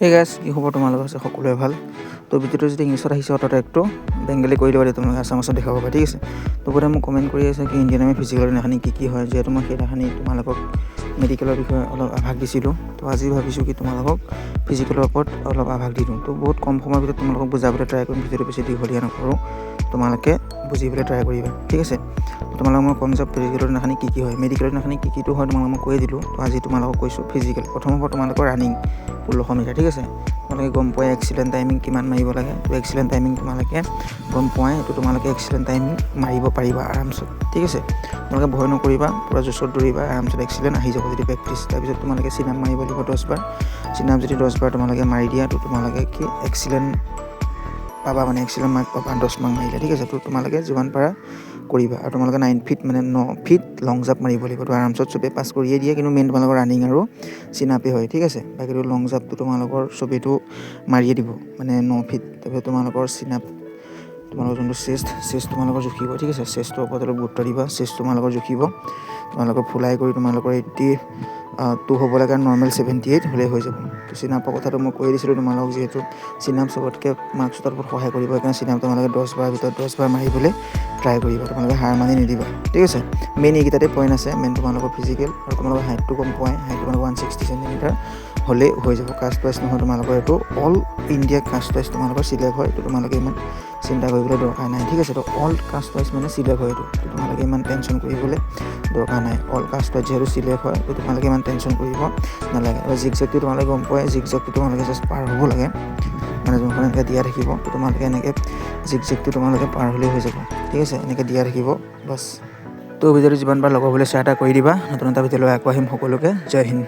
হে গাইছ, কি খবৰ তোমালোকৰ? আছে সকলোৱে ভাল। তো ভিডিঅ'টো যদি ইংলিছত আহিছে অটো ট্ৰেকটো বেংগলী কৰি দিব তোমালোকে আছামিছত দেখাব পাবা, ঠিক আছে। তো বোধে মোক কমেণ্ট কৰি আছে কি ইণ্ডিয়ান আৰ্মি ফিজিকেলৰ দিনাখনি কি হয়, যিহেতু মই সেইদিনাখনি তোমালোকক মেডিকেলৰ বিষয়ে অলপ আভাস দিছিলোঁ। তো আজি ভাবিছোঁ কি তোমালোকক ফিজিকেলৰ ওপৰত অলপ আভাস দি দিওঁ। তো বহুত কম সময়ৰ ভিতৰত তোমালোকক বুজাবলৈ ট্ৰাই কৰিম, ভিডিঅ'টো বেছি দীঘলীয়া নকৰোঁ, তোমালোকে বুজিবলৈ ট্ৰাই কৰিবা, ঠিক আছে। তোমালোকক মই ক'ম যে ফিজিকেলৰ দিনাখনি কি হয়, মেডিকেলৰ দিনাখনি কি হয় তোমালোকক মই কৈ দিলোঁ। তো আজি তোমালোকক কৈছোঁ ফিজিকেল। প্ৰথম হ'ব তোমালোকৰ ৰানিং 1600 মিটাৰ, ঠিক আছে। তোমালোকে গম পোৱাই এক্সিলেণ্ট টাইমিং কিমান মাৰিব লাগে। তো এক্সিলেণ্ট টাইমিং তোমালোকে গম পোৱাই, তো তোমালোকে এক্সিলেণ্ট টাইমিং মাৰিব পাৰিবা আৰামছত, ঠিক আছে। তোমালোকে ভয় নকৰিবা, পূৰা জোচত দৌৰিবা, আৰামছত এক্সিলেণ্ট আহি যাব যদি প্ৰেক্টিছ। তাৰপিছত তোমালোকে চিনাপ মাৰিব লাগিব 10 বাৰ। চিনাপ যদি 10 বাৰ তোমালোকে মাৰি দিয়া, তো তোমালোকে কি এক্সিলেণ্ট পাবা, মানে এক্সিলেণ্ট মাৰ্ক পাবা 10 মাৰ্ক মাৰিলে, ঠিক আছে। তো তোমালোকে যিমান পাৰা কৰিবা। আৰু তোমালোকে 9 ফিট মানে 9 ফিট লং জাম্প মাৰিব লাগিব। তো আৰামছত চবেই পাছ কৰিয়ে দিয়ে, কিন্তু মেইন তোমালোকৰ ৰানিং আৰু চিনাপেই হয়, ঠিক আছে। বাকীটো লং জাম্পটো তোমালোকৰ চবেইটো মাৰিয়ে দিব, মানে 9 ফিট। তাৰপিছত তোমালোকৰ চিনাপ, তোমালোকৰ যোনটো চেষ্ট তোমালোকৰ জুখিব, ঠিক আছে। চেষ্টৰ ওপৰত অলপ গুৰুত্ব দিবা, চেষ্ট তোমালোকৰ জুখিব। তোমালোকৰ ফুলাই কৰি তোমালোকৰ 82 হ'ব লাগে, আৰু নৰ্মেল 78 হ'লেই হৈ যাব। তো চিনাপৰ কথাটো মই কৈ দিছিলোঁ তোমালোকক, যিহেতু চিনাপ চবতকৈ মাৰ্কছৰ ওপৰত সহায় কৰিব, সেইকাৰণে চিনাপ তোমালোকে 10 বাৰৰ ভিতৰত 10 বাৰ মাৰিবলৈ ট্ৰাই কৰিবা। তোমালোকে হাৰ মানি নিদিবা, ঠিক আছে। মেইন এইকেইটাতে পইণ্ট আছে, মেইন তোমালোকৰ ফিজিকেল আৰু তোমালোকৰ হাইটটো গম পোৱাই, হাইট তোমালোকৰ 160 চেণ্টিমিটাৰ হ'লেই হৈ যাব। কাষ্ট ৱাইজ নহয় তোমালোকৰ, এইটো অল ইণ্ডিয়া কাষ্ট ৱাইজ তোমালোকৰ চিলেক্ট হয়। তো তোমালোকে ইমান চিন্তা কৰিবলৈ দৰকাৰ নাই, ঠিক আছে। তো অল কাষ্ট ৱাইজ মানে চিলেক্ট হয় এইটো, তো তোমালোকে ইমান টেনশ্যন কৰিবলৈ দৰকাৰ নাই। অল কাষ্ট ৱাইজ যিহেতু চিলেক্ট হয়, তো তোমালোকে ইমান টেনশ্যন কৰিব নালাগে। আৰু জিগজেগটো তোমালোকে গম পোৱাই, জিগজেগটো তোমালোকে জাষ্ট পাৰ হ'ব লাগে, মানে যোনখন এনেকৈ দিয়া থাকিব। তো তোমালোকে এনেকৈ জিগজেগটো তোমালোকে পাৰ হ'লেই হৈ যাব, ঠিক আছে। এনেকৈ দিয়া থাকিব বাছ। তো ভিডিঅ'টো যিমান পাৰা লগৰ বুলি শ্বেয়াৰ এটা কৰি দিবা। নতুন এটা ভিডিঅ'লৈ আকৌ আহিম সকলোকে। জয় হিন্দ।